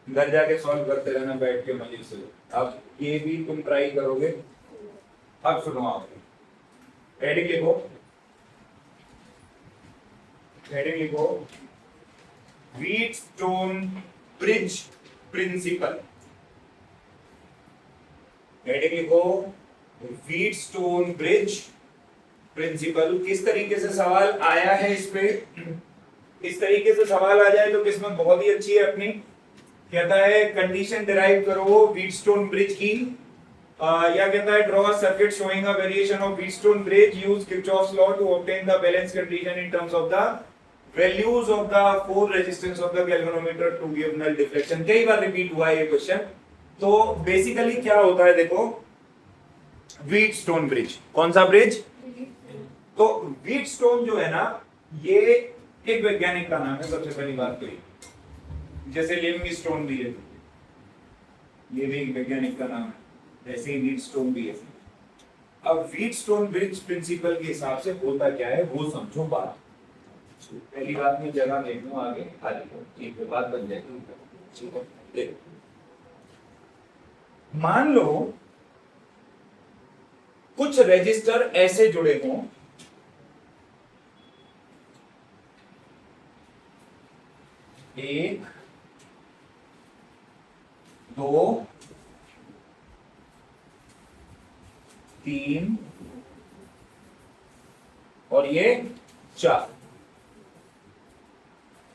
घर जाके सॉल्व करते रहना बैठ के मजे से। अब ये भी तुम ट्राई करोगे। अब सुनो, आप हेडिंग लिखो, हेडिंग लिखो, व्हीटस्टोन ब्रिज प्रिंसिपल। हेडिंग लिखो, व्हीटस्टोन ब्रिज प्रिंसिपल। किस तरीके से सवाल आया है इस पे, इस तरीके से सवाल आ जाए तो किस्मत बहुत ही अच्छी है अपनी। कहता है कंडीशन डिराइव करो व्हीटस्टोन ब्रिज की, या कहता है draw a circuit showing a variation of Wheatstone bridge, use Kirchhoff's law to obtain the balance condition in terms of the values of the four resistance of the galvanometer to give null deflection. कई बार repeat हुआ है ये question. तो basically क्या होता है देखो, व्हीटस्टोन ब्रिज, कौन सा ब्रिज? तो व्हीटस्टोन जो है ना, ये एक वैज्ञानिक का नाम है सबसे पहली बात तो ये। जैसे लिविंगस्टोन भी है, ये भी एक वैज्ञानिक का नाम है, ऐसे ही व्हीटस्टोन भी है। अब व्हीटस्टोन ब्रिज प्रिंसिपल के हिसाब से होता क्या है वो समझो बात। पहली बात में जगह देख लो आगे खाली, ठीक है, बात बन जाएगी। मान लो कुछ रजिस्टर ऐसे जुड़े हों, एक, दो, तीन और ये चार।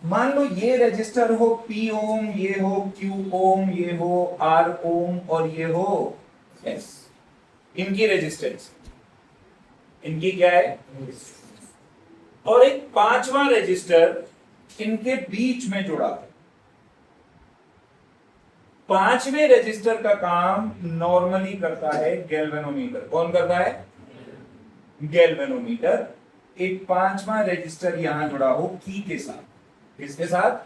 मान लो ये रजिस्टर हो P ओम, ये हो Q ओम, ये हो R ओम और ये हो S। इनकी रेजिस्टेंस, इनकी क्या है? और एक पांचवा रजिस्टर इनके बीच में जुड़ा है। पांचवें रजिस्टर का काम नॉर्मली करता है गैल्वेनोमीटर। कौन करता है? गैल्वेनोमीटर। एक पांचवा रजिस्टर यहां जुड़ा हो की के साथ, किसके साथ?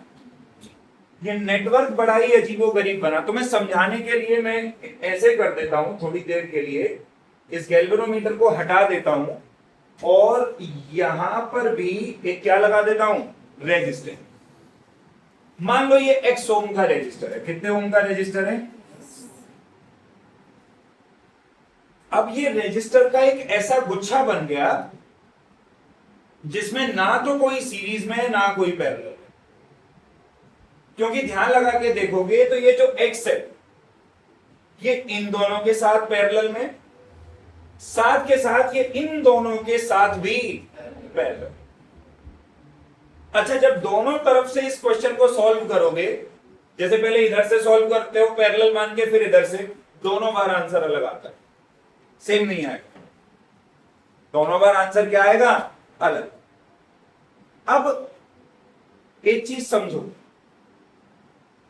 ये नेटवर्क बड़ा ही अजीबोगरीब बना। तो मैं समझाने के लिए मैं ऐसे कर देता हूं, थोड़ी देर के लिए इस गैल्वेनोमीटर को हटा देता हूं और यहां पर भी एक क्या लगा देता हूं? रेजिस्टर। मान लो ये X ओम का रेजिस्टर है। कितने ओम का रेजिस्टर है? अब ये रेजिस्टर का एक ऐसा गुच्छा बन गया जिसमें ना तो कोई सीरीज में है ना कोई पैरेलल है। क्योंकि ध्यान लगा के देखोगे तो ये जो X है ये इन दोनों के साथ पैरेलल में, साथ के साथ ये इन दोनों के साथ भी पैरेलल। अच्छा, जब दोनों तरफ से इस क्वेश्चन को सॉल्व करोगे, जैसे पहले इधर से सॉल्व करते हो पैरेलल मान के, फिर इधर से, दोनों बार आंसर अलग आता है, सेम नहीं आएगा। दोनों बार आंसर क्या आएगा? अलग। अब एक चीज समझो,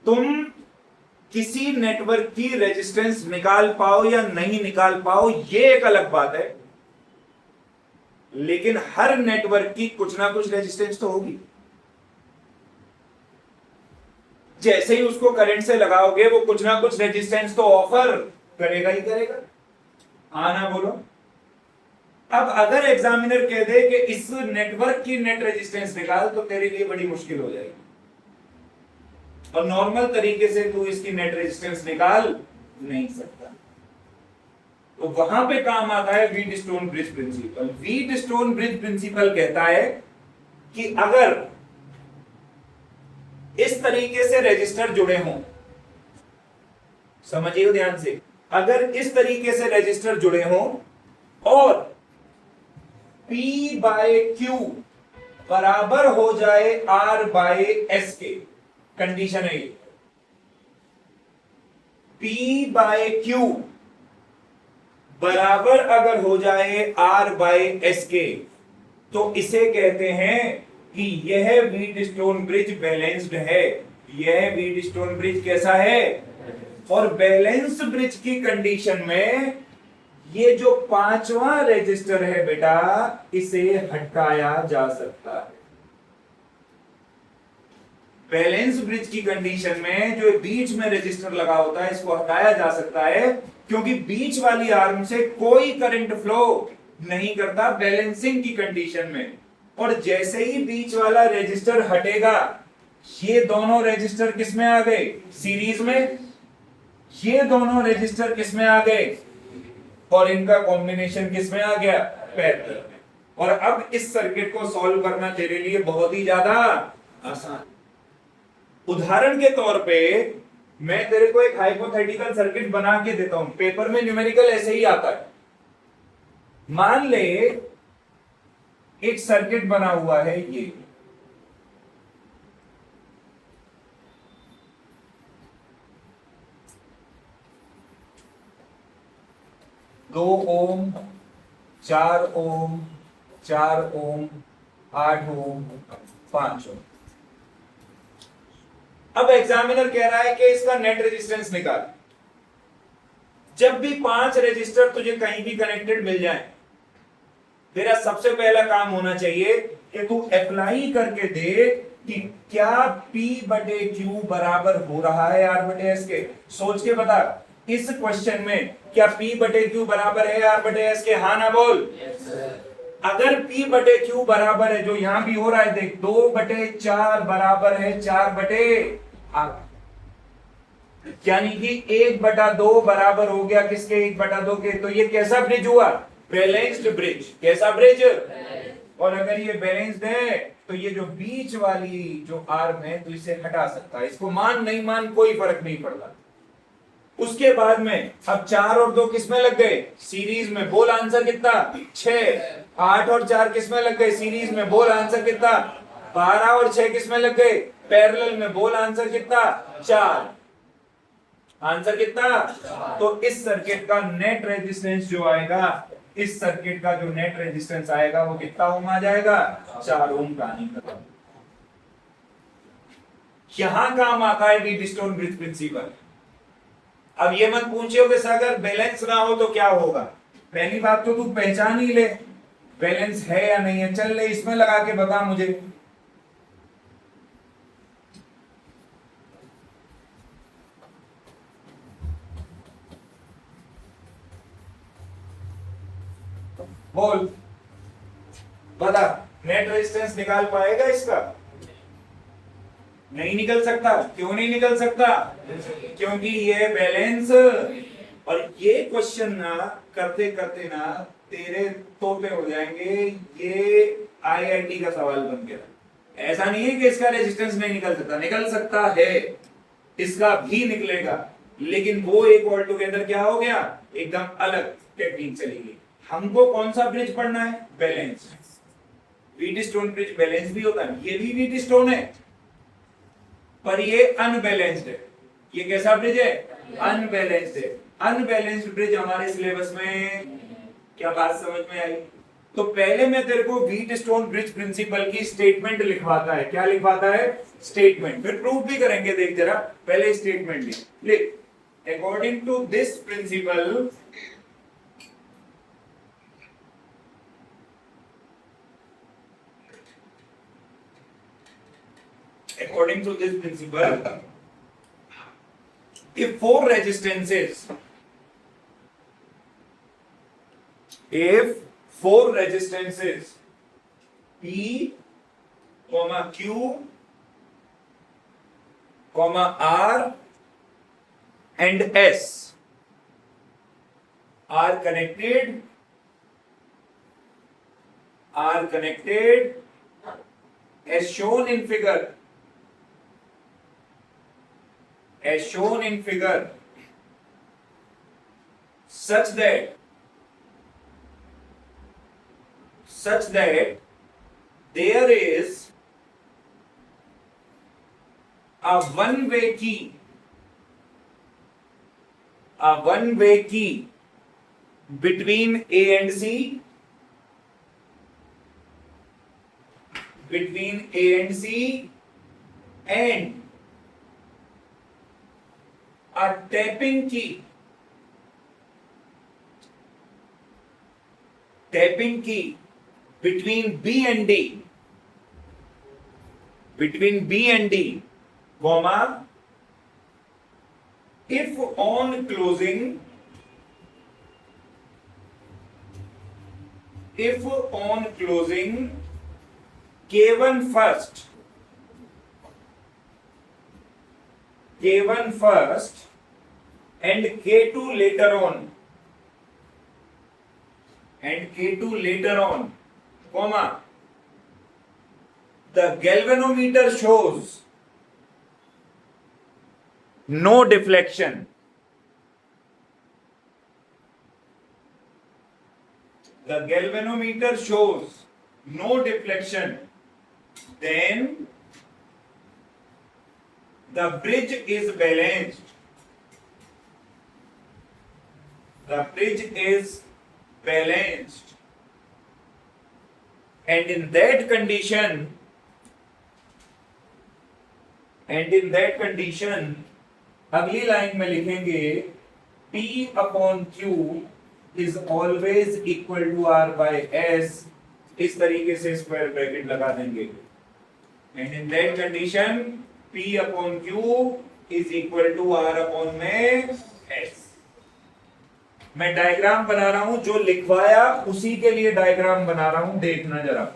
तुम किसी नेटवर्क की रेजिस्टेंस निकाल पाओ या नहीं निकाल पाओ ये एक अलग बात है, लेकिन हर नेटवर्क की कुछ ना कुछ रेजिस्टेंस तो होगी। जैसे ही उसको करंट से लगाओगे वो कुछ ना कुछ रेजिस्टेंस तो ऑफर करेगा ही करेगा। हाँ ना बोलो। अब अगर एग्जामिनर कह दे कि इस नेटवर्क की नेट रेजिस्टेंस निकाल, तो तेरे लिए बड़ी मुश्किल हो जाएगी और नॉर्मल तरीके से तू इसकी नेट रेजिस्टेंस निकाल नहीं सकता। तो वहां पे काम आता है Wheatstone bridge principle. Wheatstone bridge principle कहता है कि अगर इस तरीके से रजिस्टर जुड़े हों, समझिए ध्यान से, अगर इस तरीके से रजिस्टर जुड़े हों और P बाय Q बराबर हो जाए R बाय S के, कंडीशन है ये, P बाय Q बराबर अगर हो जाए R बाय S के, तो इसे कहते हैं कि यह व्हीटस्टोन ब्रिज बैलेंस्ड है। यह व्हीटस्टोन ब्रिज कैसा है? और बैलेंस ब्रिज की कंडीशन में ये जो पांचवा रेजिस्टर है बेटा, इसे हटाया जा सकता है। बैलेंस ब्रिज की कंडीशन में जो बीच में रेजिस्टर लगा होता है इसको हटाया जा सकता है, क्योंकि बीच वाली आर्म से कोई करंट फ्लो नहीं करता बैलेंसिंग की कंडीशन में। और जैसे ही बीच वाला रेजिस्टर हटेगा, ये दोनों रेजिस्टर किस में आ गए? सीरीज में। ये दोनों रेजिस्टर किस में आ गए? और इनका कॉम्बिनेशन किस में आ गया? पैरेलल में। और अब इस सर्किट को सॉल्व करना तेरे लिए बहुत ही ज्यादा आसान। उदाहरण के तौर पे मैं तेरे को एक हाइपोथेटिकल सर्किट बना के देता हूं, पेपर में न्यूमेरिकल ऐसे ही आता है। मान ले एक सर्किट बना हुआ है ये, दो ओम, 4 ओम, 4 ओम, 8 ओम, 5 ओम। अब एग्जामिनर कह रहा है कि इसका नेट रेजिस्टेंस निकाल। जब भी 5 रेजिस्टर तुझे कहीं भी कनेक्टेड मिल जाए, तेरा सबसे पहला काम होना चाहिए कि तू अप्लाई करके दे कि क्या P बटे Q बराबर हो रहा है R बटे S के। सोच के बता, इस क्वेश्चन में क्या P बटे Q बराबर है R बटे S के? हाँ ना बोल। अगर P बटे Q बराबर है, जो यहां भी हो रहा है देख, 2/4 बराबर है 4/8, यानी कि 1/2 बराबर हो गया किसके? 1/2 के। तो ये कैसा ब्रिज हुआ? Balanced bridge. कैसा ब्रिज? और अगर ये बैलेंस्ड है तो ये जो बीच वाली जो आर्म है तो इसे हटा सकता है, इसको मान नहीं मान कोई फर्क नहीं पड़ता। उसके बाद में अब 4 और 2 किस में लग गए? सीरीज में। बोल आंसर कितना? 6। 8 और 4 किस में लग गए? सीरीज में। बोल आंसर कितना? 12 और 6 किस में लग गए? पैरेलल में। बोल आंसर कितना? 4। आंसर कितना? तो इस सर्किट का नेट रेजिस्टेंस जो आएगा, इस सर्किट का जो नेट रेजिस्टेंस आएगा वो कितना ओम आ जाएगा? 4 ओम का। यहां काम आता है व्हीटस्टोन ब्रिज प्रिंसिपल। अब ये मत पूछियो कि अगर बैलेंस ना हो तो क्या होगा। पहली बात तो तू पहचान ही ले बैलेंस है या नहीं है। चल ले इसमें लगा के बता मुझे। बोल बता, नेट रेजिस्टेंस निकाल पाएगा इसका? नहीं निकल सकता। क्यों नहीं निकल सकता? क्योंकि ये बैलेंस। और ये क्वेश्चन ना करते करते ना तेरे तोते हो जाएंगे। ये आईआईटी का सवाल बन गया। ऐसा नहीं है कि इसका रेजिस्टेंस नहीं निकल सकता, निकल सकता है, इसका भी निकलेगा, लेकिन वो एक ऑल टुगेदर क्या हो गया? एकदम अलग टेक्निक चलेगी। हमको कौन सा ब्रिज पढ़ना है? बैलेंस। व्हीटस्टोन ब्रिज बैलेंस भी होता है, ये भी व्हीटस्टोन है, पर ये अनबैलेंस्ड है। ये कैसा ब्रिज है? अनबैलेंस्ड है। अनबैलेंस्ड ब्रिज हमारे सिलेबस में, क्या बात समझ में आई? तो पहले मैं तेरे को व्हीटस्टोन ब्रिज प्रिंसिपल की स्टेटमेंट लिखवाता है। क्या लिखवाता है? स्टेटमेंट। फिर प्रूफ भी करेंगे, देख जरा। पहले स्टेटमेंट लिख। According to this principle, according to this principle, if four resistances P, Q, R and S are connected as shown in figure, such that there is a one-way key between A and C, and a tapping key between B and D, comma, if on closing K1 first, K1 first and K2 later on, and K2 later on, comma, the galvanometer shows no deflection. The galvanometer shows no deflection. Then the bridge is balanced. The bridge is balanced. And in that condition, अगली line में लिखेंगे P upon Q is always equal to R by S. इस तरीके से square bracket लगा देंगे. And in that condition, P upon Q is equal to R upon में S. मैं डायग्राम बना रहा हूं, जो लिखवाया उसी के लिए डायग्राम बना रहा हूं, देखना जरा.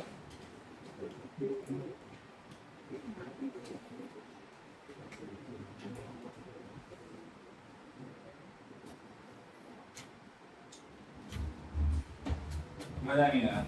मजा नहीं आया.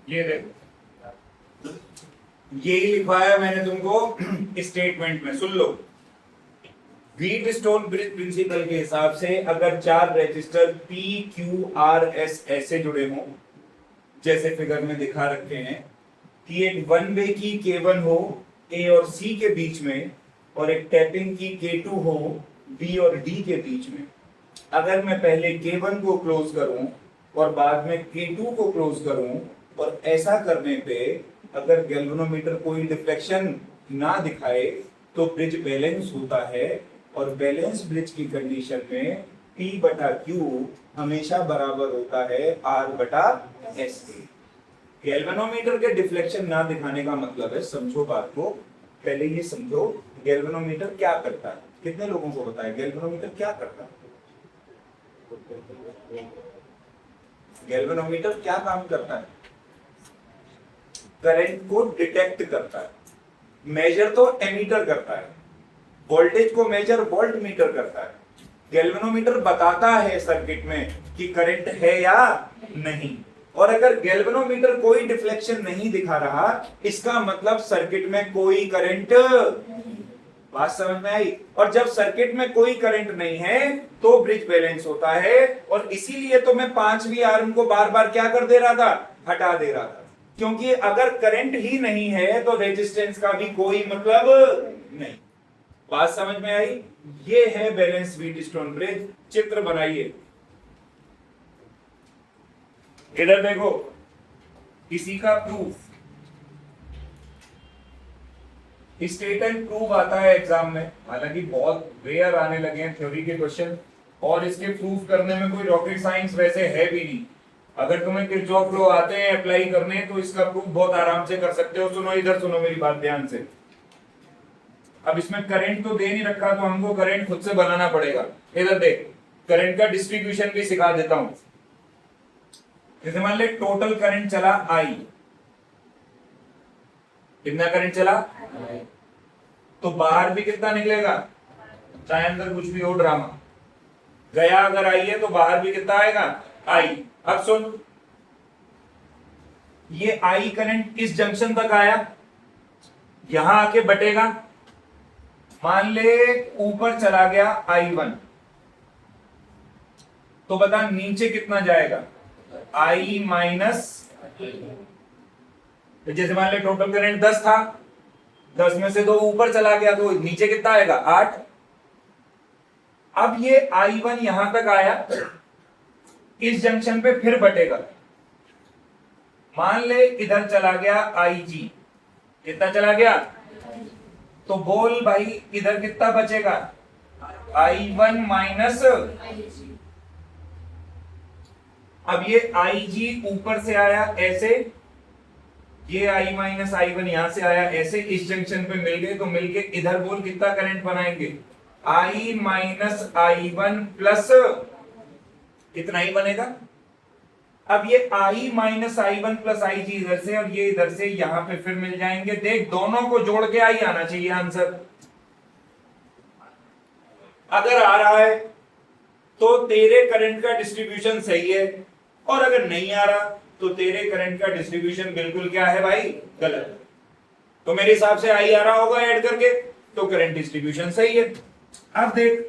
ये देखो, यही लिखवाया मैंने तुमको स्टेटमेंट में, सुन लो. व्हीटस्टोन ब्रिज प्रिंसिपल के हिसाब से अगर चार register P, Q, R, S ऐसे जुड़े हों, जैसे फिगर में दिखा रखे हैं, कि एक वन वे की K1 हो A और C के बीच में, और एक टैपिंग की K2 हो B और D के बीच में. अगर मैं पहले K1 को क्लोज करूं और बाद में K2 को क्लोज करूं, और ऐसा करने पे अगर गैल्वेनोमीटर कोई डिफ्लेक्शन ना दिखाए तो ब्रिज बैलेंस होता है. और बैलेंस ब्रिज की कंडीशन में P बटा Q हमेशा बराबर होता है R बटा S के. गैल्वेनोमीटर के डिफ्लेक्शन ना दिखाने का मतलब है, समझो बात को, पहले ये समझो गैल्वेनोमीटर क्या करता है. कितने लोगों को पता है गैल्वेनोमीटर क्या करता है? गैल्वेनोमीटर क्या काम करता है? करंट को डिटेक्ट करता है. मेजर तो एमीटर करता है, वोल्टेज को मेजर वोल्ट मीटर करता है. गैल्वेनोमीटर बताता है सर्किट में कि करंट है या नहीं. और अगर गैल्वेनोमीटर कोई डिफ्लेक्शन नहीं दिखा रहा, इसका मतलब सर्किट में कोई करंट, बात समझ में आई? और जब सर्किट में कोई करंट नहीं है तो ब्रिज बैलेंस होता है. और इसीलिए तो मैं 5वीं आर्म को बार बार क्या कर दे रहा था? हटा दे रहा था. क्योंकि अगर करंट ही नहीं है तो रेजिस्टेंस का भी कोई मतलब नहीं. बात समझ में आई? ये है बैलेंस व्हीटस्टोन ब्रिज। चित्र बनाइए। इधर देखो, किसी का प्रूफ, स्टेट एंड प्रूव आता है एग्जाम में, हालांकि बहुत रेयर आने लगे हैं थ्योरी के क्वेश्चन, और इसके प्रूफ करने में कोई रॉकेट साइंस वैसे है भी नहीं। अगर तुम्हें किरचॉफ लॉ आते हैं अप्लाई करने, तो इसका प्रूफ बहुत आराम से कर सकते हो। सुनो इधर, सुनो मेरी बात ध्यान से। अब इसमें करंट तो दे नहीं रखा, तो हमको करंट खुद से बनाना पड़ेगा। इधर देख, करंट का डिस्ट्रीब्यूशन भी सिखा देता हूं। जैसे मान ले टोटल करंट चला आई, कितना करंट चला, तो बाहर भी कितना निकलेगा, चाहे अंदर कुछ भी हो ड्रामा, गया अगर आई है तो बाहर भी कितना आएगा, आई। अब सुन, ये आई करंट किस जंक्शन तक आया, यहां आके बटेगा। मान ले ऊपर चला गया I1, तो बता नीचे कितना जाएगा, I माइनस। जैसे मान ले टोटल करंट 10 था, 10 में से 2 ऊपर चला गया, तो नीचे कितना आएगा, 8। अब ये I1 यहां तक आया, इस जंक्शन पे फिर बटेगा। मान ले इधर चला गया IG, कितना चला गया, तो बोल भाई इधर कितना बचेगा, I1 माइनस। अब ये IG ऊपर से आया ऐसे, ये I माइनस I1 यहां से आया ऐसे, इस जंक्शन पे मिल गए, तो मिलके इधर बोल कितना करंट बनाएंगे, I माइनस I1 प्लस इतना ही बनेगा। अब ये I minus I1 plus IG इधर से, और ये इधर से यहां पे फिर मिल जाएंगे। देख, दोनों को जोड़ के I आना चाहिए आंसर। अगर आ रहा है तो तेरे करंट का डिस्ट्रीब्यूशन सही है, और अगर नहीं आ रहा तो तेरे करंट का डिस्ट्रीब्यूशन बिल्कुल क्या है भाई, गलत। तो मेरे हिसाब से I आ रहा होगा ऐड करके, तो करंट डिस्ट्रीब्यूशन सही है। अब देख,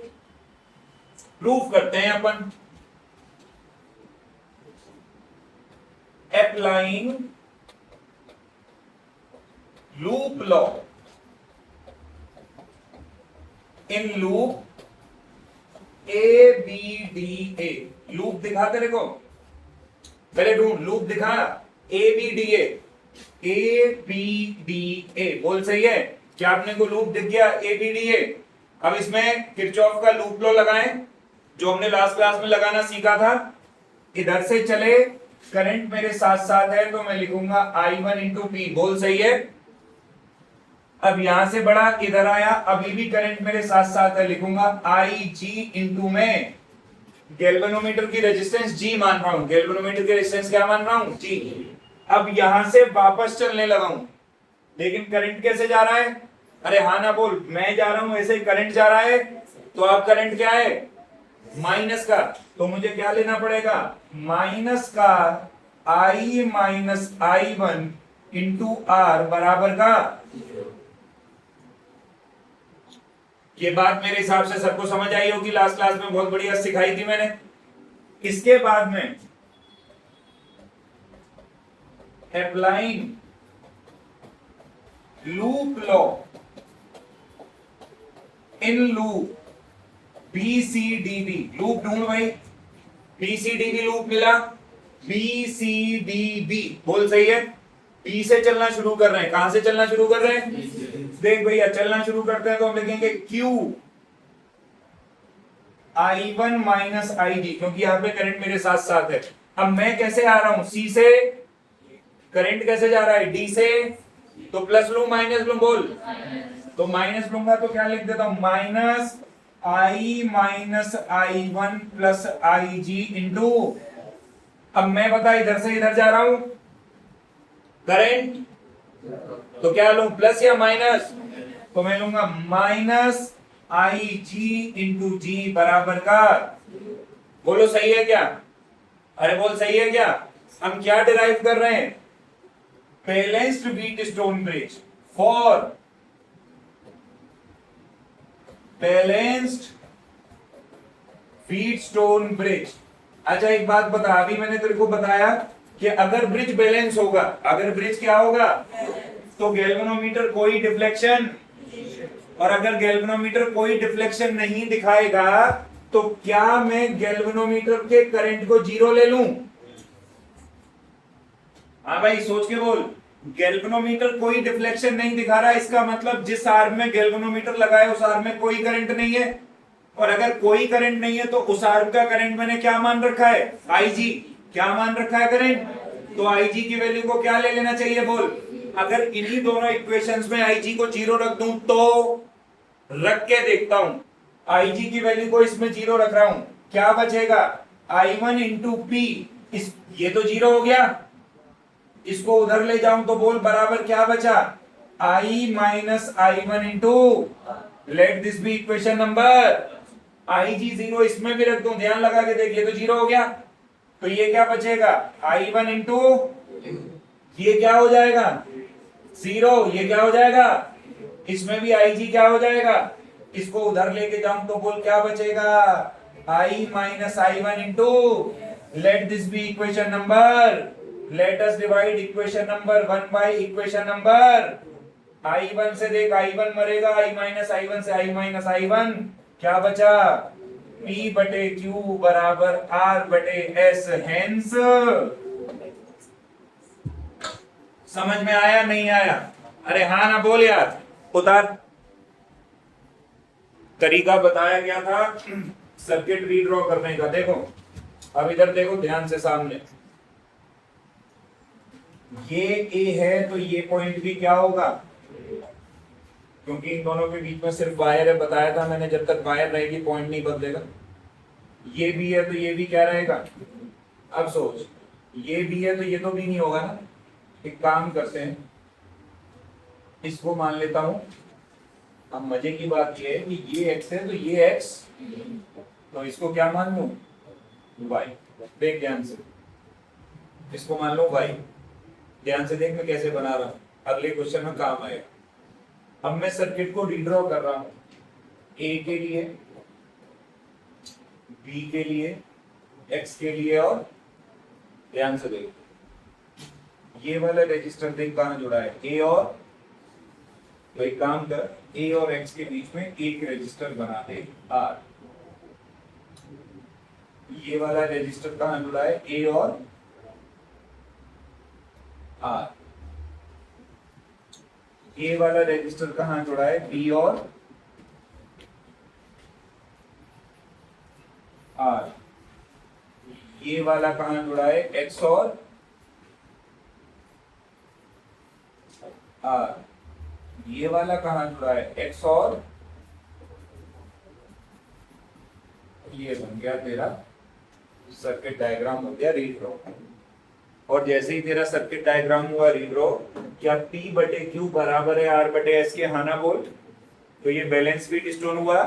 प्रूफ करते हैं अपन। Applying loop law in loop ABDA। Loop दिखा तेरे को, पहले ढूंढ, लूप दिखा ABDA, ABDA बोल, सही है क्या? आपने को लूप दिख गया ABDA। अब इसमें किरचॉफ का लूप लॉ लगाएं, जो हमने लास्ट क्लास में लगाना सीखा था। इधर से चले, करंट मेरे साथ साथ है, तो मैं लिखूंगा I1 इंटू पी, बोल सही है। अब यहां से बड़ा इधर आया, अभी भी करंट मेरे साथ साथ है, लिखूंगा IG इंटू में गैल्वेनोमीटर की रेजिस्टेंस G मान रहा हूं। गैल्वेनोमीटर की रेजिस्टेंस क्या मान रहा हूं, G। अब यहां से वापस चलने लगा हूं, लेकिन करंट कैसे जा रहा है, अरे हाँ ना बोल, मैं जा रहा हूं ऐसे ही करंट जा रहा है। तो अब करंट क्या है, माइनस का, तो मुझे क्या लेना पड़ेगा, माइनस का I minus I1 into R बराबर का। ये बात मेरे हिसाब से सबको समझ आई होगी, लास्ट क्लास में बहुत बढ़िया सिखाई थी मैंने। इसके बाद में applying loop law in loop BCDB। Loop ढूंढ भाई, BCDB लूप मिला, BCDB बोल, सही है। B से चलना शुरू कर रहे हैं, कहां से चलना शुरू कर रहे हैं, देख भैया चलना शुरू करते हैं तो हम लिखेंगे Q I1 माइनस IG, क्योंकि यहां पे करंट मेरे साथ साथ है। अब मैं कैसे आ रहा हूं, C से करंट कैसे जा रहा है, D से, तो प्लस लू माइनस लू बोल, तो माइनस लूंगा तो क्या लिख देता हूं, minus I minus I1 plus IG into, अब मैं बता इधर से इधर जा रहा हूं करंट, तो क्या लूं, प्लस या माइनस, तो मैं लूंगा माइनस IG इंटू G बराबर का, बोलो सही है क्या, अरे बोल सही है क्या। हम क्या डिराइव कर रहे हैं, balanced Wheatstone bridge for balanced Wheatstone bridge. अच्छा एक बात बता, अभी मैंने तेरे को बताया कि अगर ब्रिज बैलेंस होगा, अगर ब्रिज क्या होगा, तो गैल्वेनोमीटर कोई डिफ्लेक्शन और अगर गैल्वेनोमीटर कोई डिफ्लेक्शन नहीं दिखाएगा तो क्या मैं गैल्वेनोमीटर के करंट को जीरो ले लूं? हाँ भाई सोच के बोल। गैल्वेनोमीटर कोई डिफ्लेक्शन नहीं दिखा रहा, इसका मतलब जिस आर्म में गैल्वेनोमीटर लगा है उस आर्म में कोई करंट नहीं है, और अगर कोई करंट नहीं है तो उस आर्म का करंट मैंने क्या मान रखा है? IG। क्या मान रखा है करंट? तो IG की वैल्यू को क्या ले लेना चाहिए बोल? अगर इन्हीं दोनों इक्वेशंस में IG को जीरो रख दूं तो रख के देखता हूं, IG की वैल्यू को इसमें जीरो रख रहा हूं, क्या बचेगा? I1 इंटू पी, ये तो जीरो हो गया, इसको उधर ले जाऊं तो बोल बराबर क्या बचा? I minus I1 into, let this be equation number, IG zero इसमें भी रख दूं, ध्यान लगा के देख, ये तो जीरो हो गया, तो ये क्या बचेगा? I1 इंटू, ये क्या हो जाएगा? जीरो, ये क्या हो जाएगा? इसमें भी IG क्या हो जाएगा? इसको उधर लेके जाऊं तो बोल क्या बचेगा? I minus I1 into, let this be equation number, let us divide equation number 1 by equation number, I1 से देख, I1 मरेगा, I माइनस I1 से, I माइनस I1, क्या बचा? P बटे Q बराबर R बटे S, हेंस। समझ में आया नहीं आया? अरे हाँ ना बोल यार, उतार। तरीका बताया गया था सर्किट रीड्रॉ करने का, देखो अब इधर देखो ध्यान से सामने, ये A है तो ये पॉइंट भी क्या होगा? क्योंकि इन दोनों के बीच में सिर्फ वायर है, बताया था मैंने, जब तक वायर रहेगी पॉइंट नहीं बदलेगा। ये भी है तो ये भी क्या रहेगा? अब सोच, ये भी है तो ये तो भी नहीं होगा ना। एक काम करते हैं, इसको मान लेता हूं। अब मजे की बात ये है कि ये x है तो ये x, तो इसको क्या मान लूं? y। देख ध्यान से, इसको मान लो y। ध्यान से देख मैं कैसे बना रहा हूं, अगले क्वेश्चन में काम आएगा। अब मैं सर्किट को रीड्रॉ कर रहा हूं, A के लिए, B के लिए, X के लिए, और ध्यान से देख ये वाला रजिस्टर देख कहां जुड़ा है, A और, तो एक काम कर, A और X के बीच में एक रजिस्टर बना दे R। ये वाला रजिस्टर कहां जुड़ा है? A और R। ये वाला रजिस्टर कहां जुड़ा है? B और R। ये वाला कहां जुड़ा है? X और R। ये वाला कहां जुड़ा है? X और, ये बन गया तेरा सर्किट डायग्राम, हो गया रीड्रॉ। और जैसे ही तेरा सर्किट डायग्राम हुआ रीड्रॉ, क्या P बटे Q बराबर है R बटे S के? हाँ ना बोल। तो ये बैलेंस फीड स्टोन हुआ।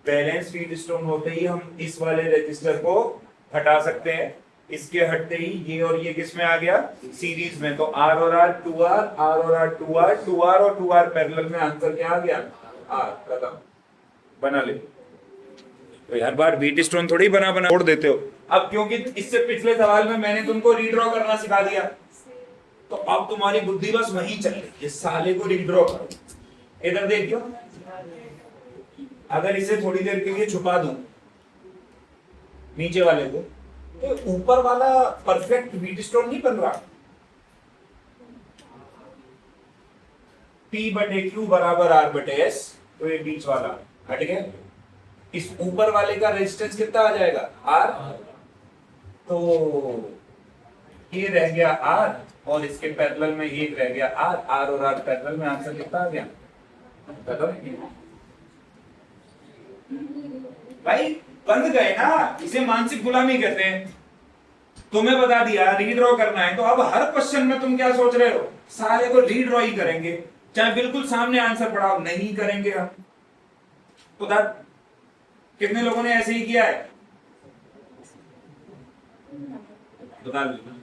बैलेंस फीड स्टोन होते ही हम इस वाले रजिस्टर को हटा सकते हैं, इसके हटते ही ये और ये किस में आ गया? सीरीज में। तो R और R 2R, R और R 2R, 2R और 2R पैरेलल में, आंसर क्या आ गया? R। खत्म, बना ले। तो हर बार बीट स्टोन थोड़ी बना बना छोड़ देते हो। अब क्योंकि इससे पिछले सवाल में मैंने तुमको रीड्रॉ करना सिखा दिया, तो अब तुम्हारी बुद्धि बस वहीं चल रही है, साले को रीड्रॉ करो। इधर देखियो, अगर इसे थोड़ी देर के लिए छुपा दूं, नीचे वाले को, तो ऊपर वाला परफेक्ट बीट स्टोन नहीं बन रहा। P बटे Q बराबर R बटे S, तो ये बीच वाला हट गया। इस ऊपर वाले का रेजिस्टेंस कितना आ जाएगा? R। तो ये रह गया R और इसके पैरेलल में एक रह गया R, R और R पैरेलल में, आंसर कितना आ गया? भाई बंद गए ना, इसे मानसिक गुलामी कहते हैं। तुम्हें बता दिया रीड्रॉ करना है, तो अब हर क्वेश्चन में तुम क्या सोच रहे हो? सारे को रीड्रॉ ही करेंगे, चाहे बिल्कुल सामने आंसर पढ़ाओ, नहीं करेंगे हम। उधर कितने लोगों ने ऐसे ही किया है? बता दो।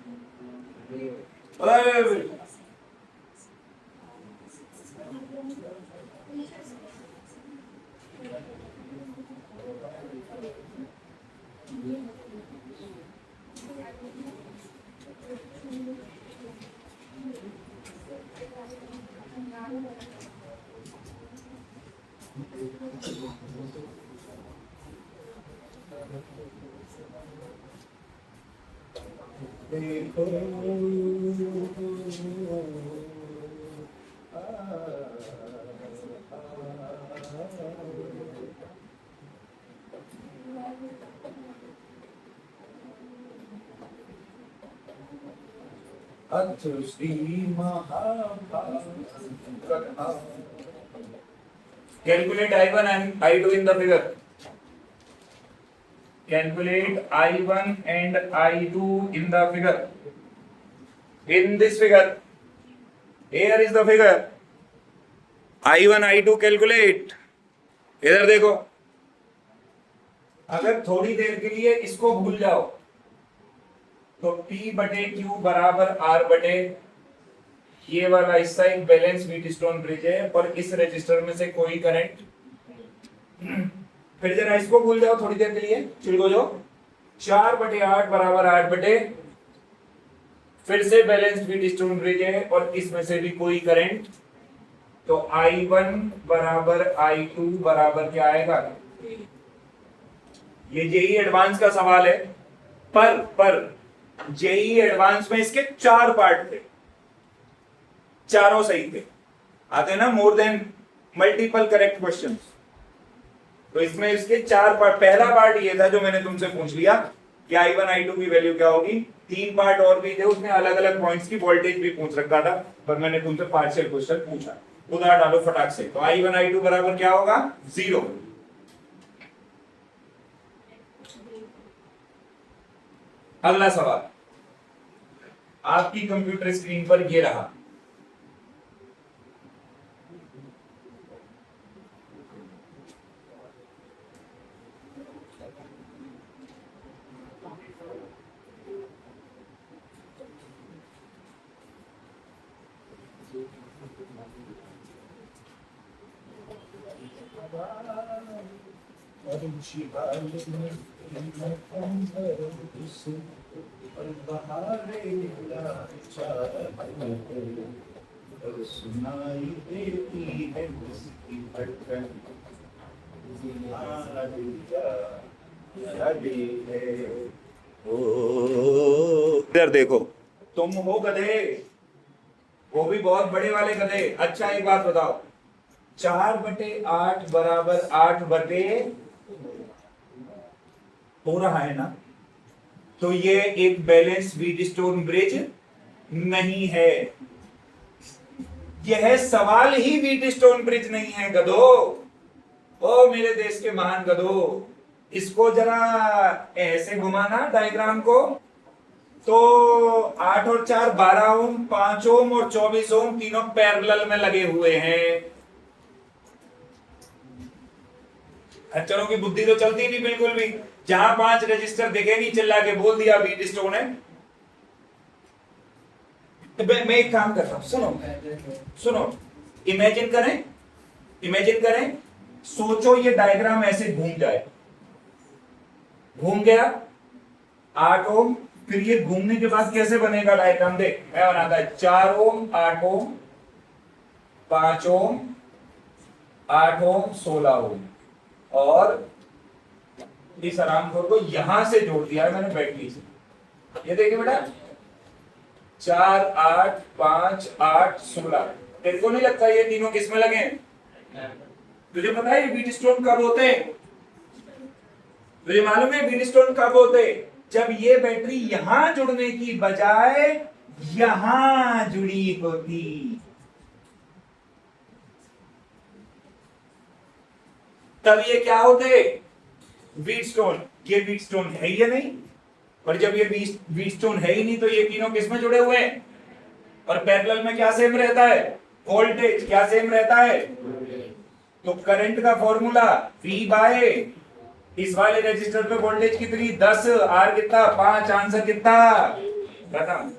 Calculate I1 and I2 in the figure. Calculate I1 and I2 in the figure. In this figure, here is the figure. I1 I2 calculate. इधर देखो, अगर थोड़ी देर के लिए इसको भूल जाओ तो P बटे Q बराबर R बटे, ये वाला हिस्सा एक बैलेंस व्हीटस्टोन ब्रिज है और इस रजिस्टर में से कोई करंट, फिर जरा इसको भूल जाओ थोड़ी देर के लिए, चिड़को जो 4/8 बराबर 8 बटे, फिर से बैलेंस व्हीटस्टोन ब्रिज है और इसमें से भी कोई करंट, तो I1 बराबर I2 बराबर क्या आएगा? ये जेई एडवांस का सवाल है, पर जेई एडवांस में इसके 4 पार्ट थे, चारों सही थे, आते ना more than multiple correct questions, तो इसमें इसके 4 पार्ट। पहला पार्ट ये था जो मैंने तुमसे पूछ लिया कि I1 I2 की वैल्यू क्या होगी। 3 पार्ट और भी थे, उसमें अलग अलग पॉइंट्स की वोल्टेज भी पूछ रखा था, पर मैंने तुमसे पार्शियल क्वेश्चन पूछा, उधर डालो फटाक से। तो I1 I2 बराबर क्या होगा? 0। अगला सवाल आपकी कंप्यूटर स्क्रीन पर ये रहा, इधर देखो, तुम हो गधे, वो भी बहुत बड़े वाले गधे। अच्छा एक बात बताओ, 4/8 बराबर 8 बटे हो रहा है ना, तो ये एक बैलेंस व्हीटस्टोन ब्रिज नहीं है, यह सवाल ही व्हीटस्टोन ब्रिज नहीं है गधो। ओ मेरे देश के महान गधो, इसको जरा ऐसे घुमाना डायग्राम को, तो 8 और 4 12 ओम, 5 ओम और 24 ओम तीनों पैरेलल में लगे हुए हैं। खच्चरों की बुद्धि तो चलती नहीं बिल्कुल भी, जहां 5 रजिस्टर दिखे नहीं चिल्ला के बोल दिया व्हीटस्टोन है। तो मैं एक काम करता हूं, सुनो, इमेजिन करें, सोचो ये डायग्राम ऐसे घूम जाए, घूम गया 8 ओम, फिर ये घूमने के बाद कैसे बनेगा डायग्राम? देख मैं बनाता है, 4 ओम 8 ओम 5 ओम 8 ओम 16 ओम, और इस आरामखोर को यहां से जोड़ दिया है मैंने बैटरी से। ये देखिए बेटा, 4 8 5 8 16, तेरे को नहीं लगता ये तीनों किस में लगे? तुझे पता है ये व्हीटस्टोन कब होते? तुझे मालूम है व्हीटस्टोन कब होते? जब ये बैटरी यहां जुड़ने की बजाय यहां जुड़ी होती। तब ये क्या होते? व्हीटस्टोन। ये व्हीटस्टोन है या नहीं? और जब ये व्हीटस्टोन है ही नहीं, तो ये तीनों किसमें जुड़े हुए हैं? और पैरेलल में क्या सेम रहता है? वोल्टेज। क्या सेम रहता है? तो करंट का फॉर्मूला V बाय इस वाले रजिस्टर पे वोल्टेज कितनी? 10, R कितना? 5, आंसर कितना? खत्म।